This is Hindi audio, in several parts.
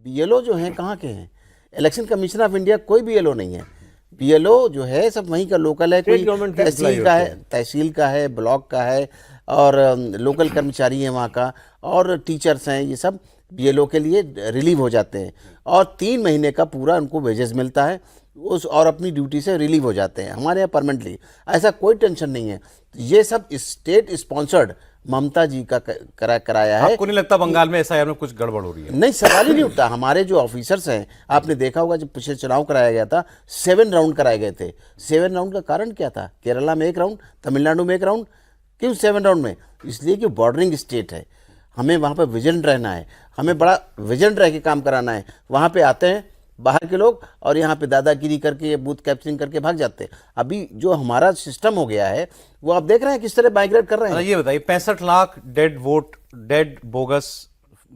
बीएलओ जो हैं कहाँ के हैं? इलेक्शन कमीशन ऑफ इंडिया कोई बीएलओ नहीं है। बीएलओ जो है सब वहीं का लोकल है, कोई तहसील का है, ब्लॉक का है, और लोकल कर्मचारी है वहाँ का, और टीचर्स हैं, ये सब बीएलओ के लिए रिलीव हो जाते हैं और 3 महीने का पूरा उनको वेजेस मिलता है उस, और अपनी ड्यूटी से रिलीव हो जाते हैं। हमारे यहाँ परमानेंटली ऐसा कोई टेंशन नहीं है। ये सब स्टेट स्पॉन्सर्ड ममता जी का कराया है। आपको नहीं लगता बंगाल में एसआईआर में कुछ गड़बड़ हो रही है? नहीं, सवाल ही नहीं उठता। हमारे जो ऑफिसर्स हैं, आपने देखा होगा जब पिछले चुनाव कराया गया था 7 राउंड कराए गए थे। 7 राउंड का कारण क्या था? केरला में 1 राउंड, तमिलनाडु में 1 राउंड। क्यों 7 राउंड में? इसलिए कि बॉर्डरिंग स्टेट है, हमें वहाँ पर विजिलेंट रहना है, हमें बड़ा विजिलेंट रह के काम कराना है। वहाँ पे आते हैं बाहर के लोग और यहाँ पे दादागिरी करके, बूथ कैप्चरिंग करके भाग जाते हैं। अभी जो हमारा सिस्टम हो गया है वो आप देख रहे हैं किस तरह माइग्रेट कर रहे हैं। ये बताइए, 65 lakh dead bogus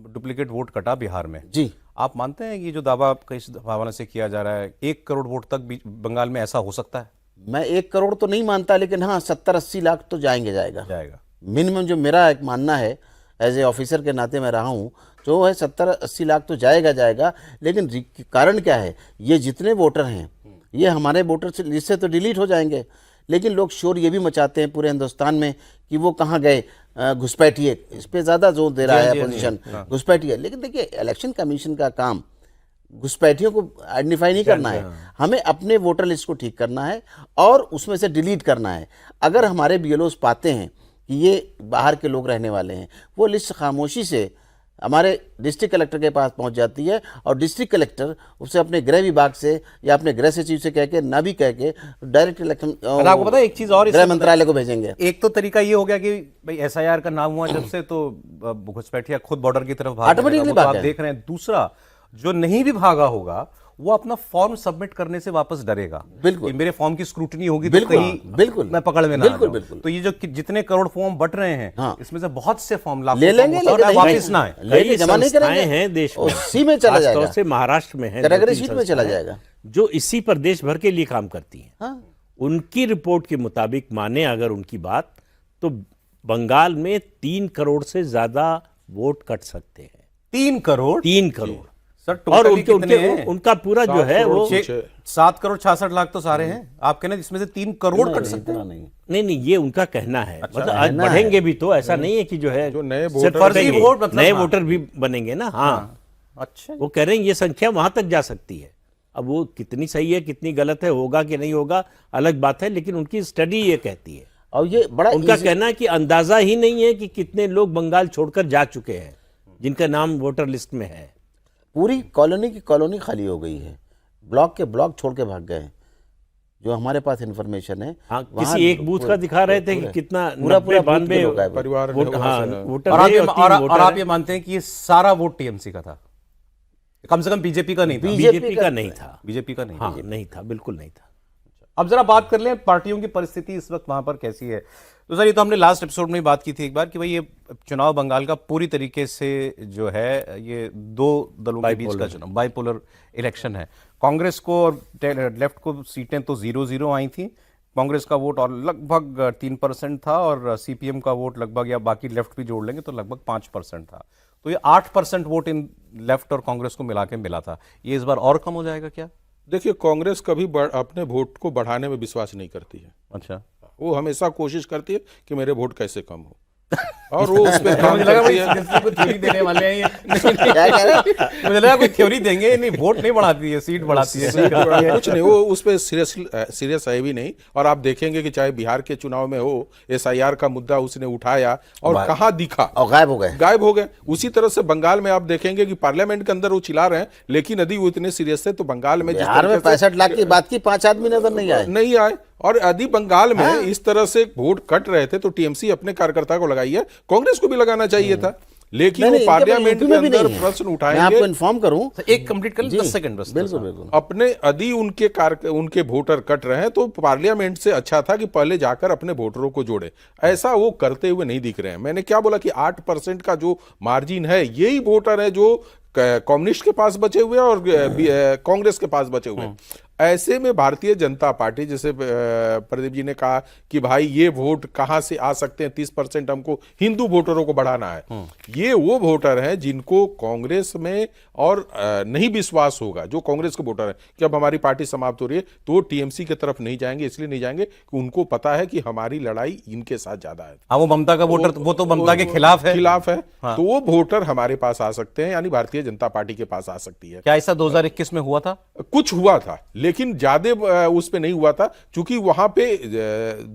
duplicate vote कटा बिहार में जी। आप मानते हैं कि जो दावा कई हवाले से किया जा रहा है 1 करोड़ वोट तक भी बंगाल में ऐसा हो सकता है? मैं 1 करोड़ तो नहीं मानता, लेकिन हाँ 70-80 लाख तो जाएगा। मिनिमम जो मेरा एक मानना है, एज ए ऑफिसर के नाते मैं रहा हूँ, जो है 70-80 लाख तो जाएगा। लेकिन कारण क्या है? ये जितने वोटर हैं ये हमारे वोटर लिस्ट से तो डिलीट हो जाएंगे, लेकिन लोग शोर ये भी मचाते हैं पूरे हिंदुस्तान में कि वो कहाँ गए, घुसपैठिए। इस पर ज़्यादा जोर दे रहा है अपोजिशन, घुसपैठिए। लेकिन देखिए, इलेक्शन कमीशन का काम घुसपैठियों को आइडेंटिफाई नहीं करना है, हमें अपने वोटर लिस्ट को ठीक करना है और उसमें से डिलीट करना है। अगर हमारे बीएलओस पाते हैं कि ये बाहर के लोग रहने वाले हैं, वो लिस्ट खामोशी से हमारे डिस्ट्रिक्ट कलेक्टर के पास पहुंच जाती है और डिस्ट्रिक्ट कलेक्टर उसे अपने गृह विभाग से या अपने गृह सचिव से कह के, ना भी कह के, डायरेक्ट इलेक्शन आपको पता है एक चीज और, गृह मंत्रालय को भेजेंगे। एक तो तरीका ये हो गया कि भाई एसआईआर का नाम हुआ जब से तो घुसपैठिया खुद बॉर्डर की तरफ भाग ऑटोमेटिकली आप देख रहे हैं। दूसरा, जो नहीं भी भागा होगा वो अपना फॉर्म सबमिट करने से वापस डरेगा। बिल्कुल, मेरे फॉर्म की स्क्रूटनी होगी तो कहीं मैं पकड़ में ना आ जाऊं। तो ये जो जितने करोड़ फॉर्म बट रहे हैं, इसमें से बहुत से फॉर्म ले लेंगे, वापस ना आए, जमा नहीं करेंगे हैं देश में, उसी में चला जाएगा। खासतौर से महाराष्ट्र में है, कैटेगरी शीट में चला जाएगा, जो इसी पर देश भर के लिए काम करती हैं। उनकी रिपोर्ट के मुताबिक माने अगर उनकी बात, तो बंगाल में 3 करोड़ से ज्यादा वोट कट सकते हैं। 3 करोड़? 3 करोड़ सर, और उनका पूरा जो है वो 7 करोड़ 66 लाख तो सारे हैं। आप कहना जिसमें से 3 करोड़ कट सकते हैं? नहीं, ये उनका कहना है। मतलब आज बढ़ेंगे भी तो ऐसा नहीं है कि जो है नए वोटर भी बनेंगे ना। हाँ, अच्छा, वो कह रहे हैं ये संख्या वहां तक जा सकती है। अब वो कितनी सही है कितनी गलत है, होगा कि नहीं होगा अलग बात है, लेकिन उनकी स्टडी ये कहती है। और ये बड़ा उनका कहना है कि अंदाजा ही नहीं है कि कितने लोग बंगाल छोड़कर जा चुके हैं जिनका नाम वोटर लिस्ट में है। पूरी कॉलोनी की कॉलोनी खाली हो गई है, ब्लॉक के ब्लॉक छोड़ के भाग गए हैं, जो हमारे पास इन्फॉर्मेशन है। हाँ, किसी एक बूथ का दिखा रहे थे कि कितना पूरा 92 परिवार वोटर। और आप ये मानते हैं कि ये सारा वोट टीएमसी का था? कम से कम बीजेपी का नहीं था? बीजेपी का नहीं था, बीजेपी का नहीं, हाँ, नहीं था, बिल्कुल नहीं था। अब जरा बात कर लें पार्टियों की परिस्थिति इस वक्त वहां पर कैसी है। तो सर, ये तो हमने लास्ट एपिसोड में बात की थी एक बार कि भाई ये चुनाव बंगाल का पूरी तरीके से जो है ये 2 दलों के बीच का चुनाव, बाइपोलर इलेक्शन है। कांग्रेस को और लेफ्ट को सीटें तो 0-0 आई थी। कांग्रेस का वोट और लगभग 3% था और सीपीएम का वोट लगभग, या बाकी लेफ्ट भी जोड़ लेंगे तो लगभग 5% था। तो ये 8% वोट इन लेफ्ट और कांग्रेस को मिला के मिला था। ये इस बार और कम हो जाएगा क्या? देखिए, कांग्रेस कभी अपने वोट को बढ़ाने में विश्वास नहीं करती है। अच्छा, वो हमेशा कोशिश करती है कि मेरे वोट कैसे कम हो, और वो उस पे काम करती है। थ्योरी देने वाले हैं ये। मुझे लगा कोई थ्योरी देंगे। नहीं, वोट नहीं बढ़ाती है, सीट बढ़ाती है। कुछ नहीं, वो उस पे सीरियस है भी नहीं। और आप देखेंगे कि चाहे बिहार के चुनाव में हो, एसआईआर का मुद्दा उसने उठाया और कहाँ दिखा, और गायब हो गए। उसी तरह से बंगाल में आप देखेंगे कि पार्लियामेंट के अंदर वो चिल्ला रहे हैं, लेकिन यदि वो इतने सीरियस थे तो बंगाल में बिहार में 65 लाख की बात की 5 आदमी नजर नहीं आए। और यदि बंगाल में इस तरह से वोट कट रहे थे तो टीएमसी अपने कार्यकर्ता को लगाई है, कांग्रेस को भी लगाना चाहिए था, लेकिन वो पार्लियामेंट के अंदर प्रश्न उठाएंगे। मैं आपको इन्फॉर्म करूं, एक कंप्लीट कर 10 सेकंड बस। बिल्कुल। अपने यदि उनके वोटर कट रहे हैं तो पार्लियामेंट से अच्छा था कि पहले जाकर अपने वोटरों को जोड़े। ऐसा वो करते हुए नहीं दिख रहे हैं। मैंने क्या बोला कि 8% का जो मार्जिन है, यही वोटर है जो कम्युनिस्ट के पास बचे हुए और कांग्रेस के पास बचे हुए। ऐसे में भारतीय जनता पार्टी, जैसे प्रदीप जी ने कहा कि भाई ये वोट कहां से आ सकते हैं, 30% हमको हिंदू वोटरों को बढ़ाना है। ये वो वोटर हैं जिनको कांग्रेस में और नहीं विश्वास होगा, जो कांग्रेस के वोटर हैं कि अब हमारी पार्टी समाप्त हो रही है, तो वो टीएमसी की तरफ नहीं जाएंगे। इसलिए नहीं जाएंगे कि उनको पता है कि हमारी लड़ाई इनके साथ ज्यादा है। हाँ, वो ममता का वोटर, वो तो ममता के खिलाफ है। हाँ। तो वो वोटर हमारे पास आ सकते हैं, यानी भारतीय जनता पार्टी के पास आ सकती है। क्या ऐसा 2021 में हुआ था? कुछ हुआ था, लेकिन ज्यादा उस पे नहीं हुआ था, क्योंकि वहां पे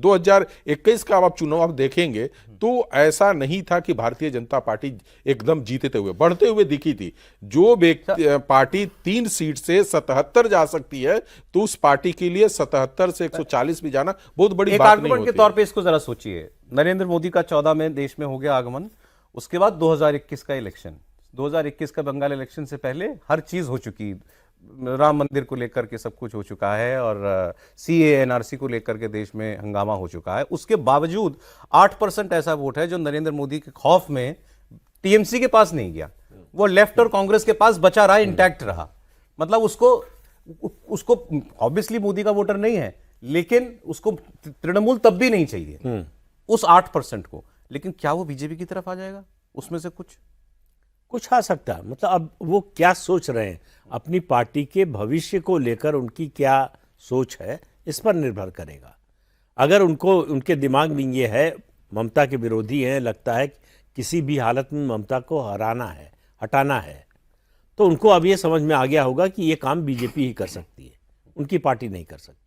2021 का आप चुनाव आप देखेंगे तो ऐसा नहीं था कि भारतीय जनता पार्टी एकदम जीतते हुए, बढ़ते हुए दिखी थी। जो पार्टी 3 सीट से 77 जा सकती है, तो उस पार्टी के लिए 77 से 140 भी जाना बहुत बड़ी बात नहीं होती। के तौर पे इसको जरा सोचिए, नरेंद्र मोदी का 14 में देश में हो गया आगमन, उसके बाद 2021 का इलेक्शन, 2021 का बंगाल इलेक्शन से पहले हर चीज हो चुकी, राम मंदिर को लेकर के सब कुछ हो चुका है और सीए एनआरसी को लेकर के देश में हंगामा हो चुका है। उसके बावजूद 8% ऐसा वोट है जो नरेंद्र मोदी के खौफ में टीएमसी के पास नहीं गया, वो लेफ्ट और कांग्रेस के पास बचा रहा, इंटैक्ट रहा। मतलब उसको ऑब्वियसली मोदी का वोटर नहीं है, लेकिन उसको तृणमूल तब भी नहीं चाहिए, उस 8% को। लेकिन क्या वो बीजेपी की तरफ आ जाएगा? उसमें से कुछ आ सकता है। मतलब अब वो क्या सोच रहे हैं, अपनी पार्टी के भविष्य को लेकर उनकी क्या सोच है, इस पर निर्भर करेगा। अगर उनको, उनके दिमाग में ये है, ममता के विरोधी हैं, लगता है किसी भी हालत में ममता को हटाना है, तो उनको अब ये समझ में आ गया होगा कि ये काम बीजेपी ही कर सकती है, उनकी पार्टी नहीं कर सकती।